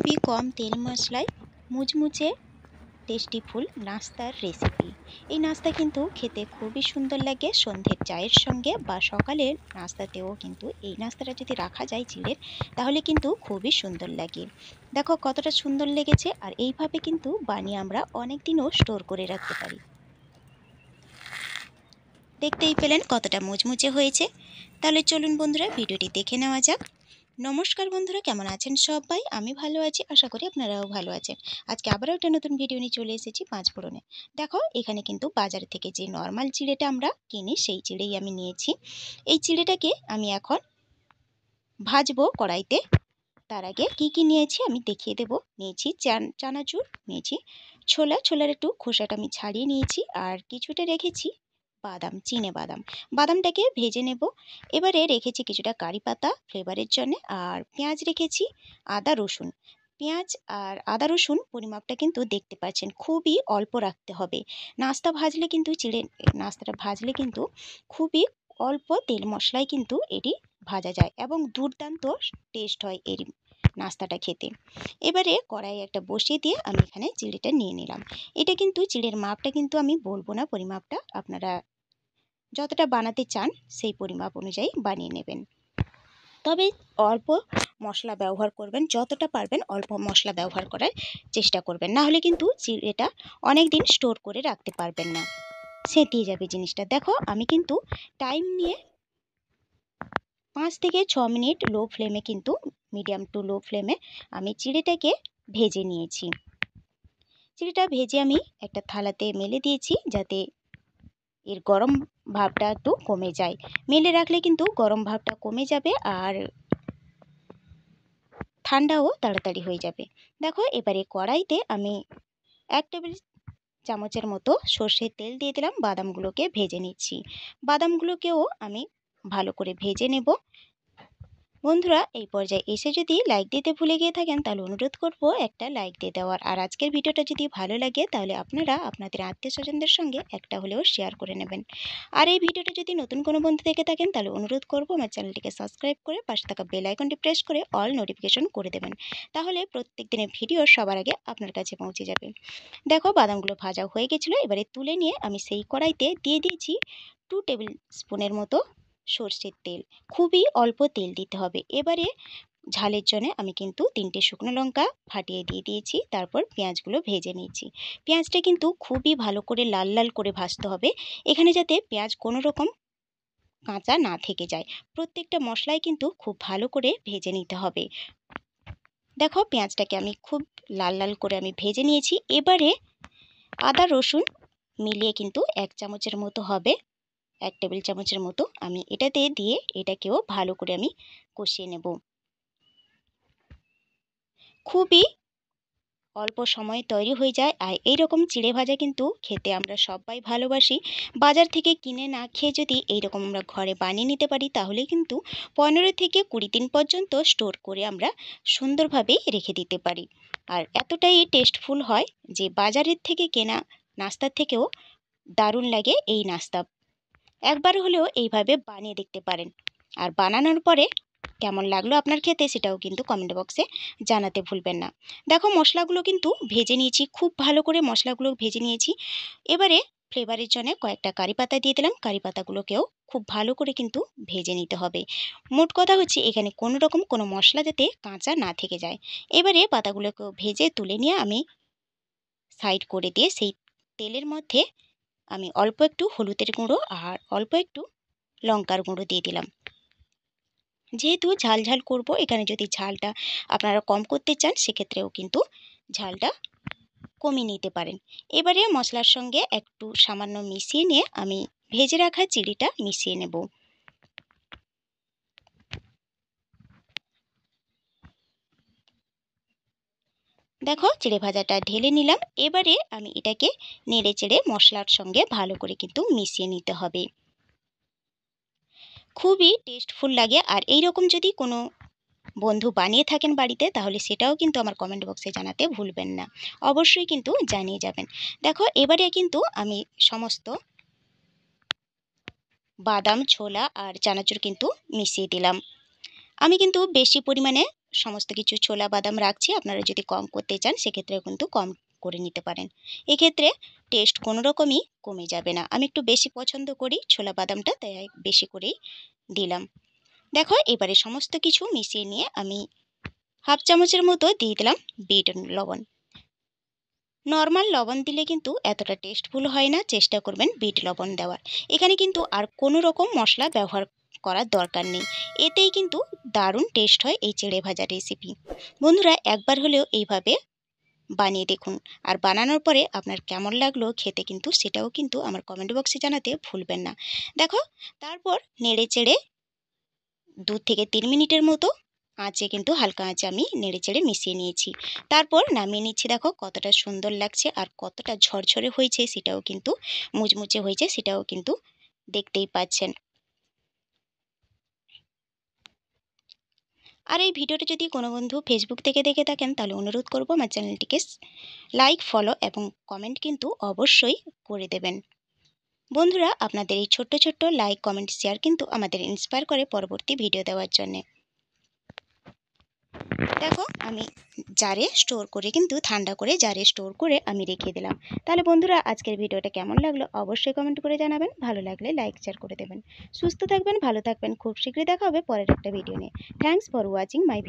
খুবই কম তেল মশলায় মুচমুচে টেস্টি ফুল নাস্তার রেসিপি। এই নাস্তা কিন্তু খেতে খুবই সুন্দর লাগে সন্ধ্যের চায়ের সঙ্গে বা সকালের নাস্তাতেও কিন্তু এই নাস্তাটা যদি রাখা যায় চিড়ের, তাহলে কিন্তু খুবই সুন্দর লাগে। দেখো কতটা সুন্দর লেগেছে, আর এইভাবে কিন্তু বানিয়ে আমরা অনেক দিনও স্টোর করে রাখতে পারি। দেখতেই পেলেন কতটা মুচমুচে হয়েছে। তাহলে চলুন বন্ধুরা ভিডিওটি দেখে নেওয়া যাক। নমস্কার বন্ধুরা, কেমন আছেন সবাই? আমি ভালো আছি, আশা করি আপনারাও ভালো আছেন। আজকে আবারও একটা নতুন ভিডিও নিয়ে চলে এসেছি পাঁচফোড়নে। দেখো এখানে কিন্তু বাজার থেকে যে নর্মাল চিড়েটা আমরা কিনি সেই চিড়েই আমি নিয়েছি। এই চিড়েটাকে আমি এখন ভাজবো কড়াইতে। তার আগে কি কি নিয়েছি আমি দেখিয়ে দেব। নিয়েছি চানাচুর, নিয়েছি ছোলার একটু খোসাটা আমি ছাড়িয়ে নিয়েছি, আর কিছুটা রেখেছি বাদাম, বাদাম। বাদামটাকে ভেজে নেব। এবারে রেখেছি কিছুটা কারি পাতা ফ্লেভারের জন্য, আর পেঁয়াজ রেখেছি, আদা রসুন। পেঁয়াজ আর আদা রসুন পরিমাপটা কিন্তু দেখতে পাচ্ছেন, খুবই অল্প রাখতে হবে। নাস্তাটা ভাজলে কিন্তু খুবই অল্প তেল মশলায় কিন্তু এটি ভাজা যায় এবং দুর্দান্ত টেস্ট হয় এর নাস্তাটা খেতে। এবারে কড়াই একটা বসিয়ে দিয়ে আমি এখানে চিড়েটা নিয়ে নিলাম। এটা কিন্তু চিড়ের মাপটা কিন্তু আমি বলবো না, পরিমাপটা আপনারা যতটা বানাতে চান সেই পরিমাপ অনুযায়ী বানিয়ে নেবেন। তবে অল্প মশলা ব্যবহার করবেন, যতটা পারবেন অল্প মশলা ব্যবহার করার চেষ্টা করবেন, না হলে কিন্তু চিড়েটা অনেক দিন স্টোর করে রাখতে পারবেন না, সেঁতিয়ে যাবে জিনিসটা। দেখো আমি কিন্তু টাইম নিয়ে 5 থেকে 6 মিনিট লো ফ্লেমে, কিন্তু মিডিয়াম টু লো ফ্লেমে আমি চিড়েটাকে ভেজে নিয়েছি। চিড়েটা ভেজে আমি একটা থালাতে মেলে দিয়েছি, যাতে এর গরম ভাবটা একটু কমে যায়। মেলে রাখলে কিন্তু গরম ভাবটা কমে যাবে আর ঠান্ডাও তাড়াতাড়ি হয়ে যাবে। দেখো এবারে কড়াইতে আমি 1 টেবিল চামচের মতো সর্ষের তেল দিয়ে দিলাম। বাদামগুলোকে ভেজে নিচ্ছি। বাদামগুলোকেও আমি ভালো করে ভেজে নেব। বন্ধুরা এই পর্যায়ে এসে যদি লাইক দিতে ভুলে গিয়ে থাকেন, তাহলে অনুরোধ করব একটা লাইক দিয়ে দেওয়ার। আর আজকের ভিডিওটা যদি ভালো লাগে তাহলে আপনারা আপনাদের আত্মীয় স্বজনদের সঙ্গে একটা হলেও শেয়ার করে নেবেন। আর এই ভিডিওটা যদি নতুন কোনো বন্ধু থেকে থাকেন, তাহলে অনুরোধ করব আমার চ্যানেলটিকে সাবস্ক্রাইব করে পাশে থাকা বেল আইকনটি প্রেস করে অল নোটিফিকেশন করে দেবেন। তাহলে প্রত্যেক দিনের ভিডিও সবার আগে আপনার কাছে পৌঁছে যাবে। দেখো বাদামগুলো ভাজা হয়ে গেছিলো। এবারে তুলে নিয়ে আমি সেই কড়াইতে দিয়ে দিয়েছি 2 টেবিল স্পুনের মতো সর্ষের তেল। খুবই অল্প তেল দিতে হবে। এবারে ঝালের জন্য আমি কিন্তু 3টে শুকনো লঙ্কা ফাটিয়ে দিয়ে দিয়েছি। তারপর পেঁয়াজগুলো ভেজে নিয়েছি। পেঁয়াজটা কিন্তু খুবই ভালো করে লাল লাল করে ভাজতে হবে, এখানে যাতে পেঁয়াজ কোনো রকম কাঁচা না থেকে যায়। প্রত্যেকটা মশলাই কিন্তু খুব ভালো করে ভেজে নিতে হবে। দেখো পেঁয়াজটাকে আমি খুব লাল লাল করে আমি ভেজে নিয়েছি। এবারে আদা রসুন মিলিয়ে কিন্তু 1 চামচের মতো হবে, 1 টেবিল চামচের মতো আমি এটাতে দিয়ে এটাকেও ভালো করে আমি কষিয়ে নেব। খুবই অল্প সময়ে তৈরি হয়ে যায়। আর এইরকম চিড়ে ভাজা কিন্তু খেতে আমরা সবাই ভালোবাসি। বাজার থেকে কিনে না খেয়ে যদি এইরকম আমরা ঘরে বানিয়ে নিতে পারি, তাহলে কিন্তু 15 থেকে 20 দিন পর্যন্ত স্টোর করে আমরা সুন্দরভাবে রেখে দিতে পারি। আর এতটাই টেস্টফুল হয় যে বাজারের থেকে কেনা নাস্তার থেকেও দারুণ লাগে এই নাস্তা। একবার হলেও এইভাবে বানিয়ে দেখতে পারেন। আর বানানোর পরে কেমন লাগলো আপনার খেতে, সেটাও কিন্তু কমেন্ট বক্সে জানাতে ভুলবেন না। দেখো মশলাগুলো কিন্তু ভেজে নিয়েছি, খুব ভালো করে মশলাগুলো ভেজে নিয়েছি। এবারে ফ্লেভারের জন্য কয়েকটা কারি পাতা দিয়ে দিলাম। কারি পাতাগুলোকেও খুব ভালো করে কিন্তু ভেজে নিতে হবে। মোট কথা হচ্ছে এখানে কোনো রকম কোনো মশলা যাতে কাঁচা না থেকে যায়। এবারে পাতাগুলোকেও ভেজে তুলে নিয়ে আমি সাইড করে দিয়ে সেই তেলের মধ্যে আমি অল্প একটু হলুদের গুঁড়ো আর অল্প একটু লঙ্কার গুঁড়ো দিয়ে দিলাম। যেহেতু ঝাল ঝাল করব, এখানে যদি ঝালটা আপনারা কম করতে চান সেক্ষেত্রেও কিন্তু ঝালটা কমিয়ে নিতে পারেন। এবারে মশলার সঙ্গে একটু সামান্য মিশিয়ে নিয়ে আমি ভেজে রাখা চিড়েটা মিশিয়ে নেব। দেখো চিড়ে ভাজাটা ঢেলে নিলাম। এবারে আমি এটাকে নেড়ে চেড়ে মশলার সঙ্গে ভালো করে কিন্তু মিশিয়ে নিতে হবে। খুবই টেস্টফুল লাগে। আর এইরকম যদি কোনো বন্ধু বানিয়ে থাকেন বাড়িতে, তাহলে সেটাও কিন্তু আমার কমেন্ট বক্সে জানাতে ভুলবেন না। অবশ্যই কিন্তু জানিয়ে যাবেন। দেখো এবারে কিন্তু আমি সমস্ত বাদাম, ছোলা আর চানাচুর কিন্তু মিশিয়ে দিলাম। আমি কিন্তু বেশি পরিমাণে সমস্ত কিছু ছোলা বাদাম রাখছি, আপনারা যদি কম করতে চান সেক্ষেত্রে কিন্তু কম করে নিতে পারেন। এক্ষেত্রে টেস্ট কোনো রকমই কমে যাবে না। আমি একটু বেশি পছন্দ করি ছোলা বাদামটা, তাই বেশি করেই দিলাম। দেখো এবারে সমস্ত কিছু মিশিয়ে নিয়ে আমি হাফ চামচের মতো দিয়ে দিলাম বিট লবণ। নর্মাল লবণ দিলে কিন্তু এতটা টেস্টফুল হয় না, চেষ্টা করবেন বিট লবণ দেওয়ার। এখানে কিন্তু আর কোনো রকম মশলা ব্যবহার করার দরকার নেই, এতেই কিন্তু দারুণ টেস্ট হয় এই চিড়ে ভাজা রেসিপি। বন্ধুরা একবার হলেও এইভাবে বানিয়ে দেখুন, আর বানানোর পরে আপনার কেমন লাগলো খেতে কিন্তু সেটাও কিন্তু আমার কমেন্ট বক্সে জানাতে ভুলবেন না। দেখো তারপর নেড়ে চেড়ে 2 থেকে 3 মিনিটের মতো আঁচে কিন্তু হালকা আঁচে আমি নেড়ে চেড়ে মিশিয়ে নিয়েছি। তারপর নামিয়ে নিচ্ছি। দেখো কতটা সুন্দর লাগছে আর কতটা ঝরঝরে হয়েছে, সেটাও কিন্তু মুচমুচে হয়েছে, সেটাও কিন্তু দেখতেই পাচ্ছেন। আর এই ভিডিওটা যদি কোনো বন্ধু ফেসবুক থেকে দেখে থাকেন তাহলে অনুরোধ করব আমার চ্যানেলটিকে লাইক, ফলো এবং কমেন্ট কিন্তু অবশ্যই করে দেবেন। বন্ধুরা আপনাদের এই ছোট্ট ছোট্ট লাইক, কমেন্ট, শেয়ার কিন্তু আমাদের ইন্সপায়ার করে পরবর্তী ভিডিও দেওয়ার জন্যে। দেখো আমি জারে স্টোর করে কিন্তু ঠান্ডা করে জারে স্টোর করে আমি রেখে দিলাম। তাহলে বন্ধুরা আজকের ভিডিওটা কেমন লাগলো অবশ্যই কমেন্ট করে জানাবেন, ভালো লাগলে লাইক শেয়ার করে দেবেন। সুস্থ থাকবেন, ভালো থাকবেন, খুব শীঘ্রই দেখা হবে পরের একটা ভিডিও নিয়ে। Thanks for watching my video.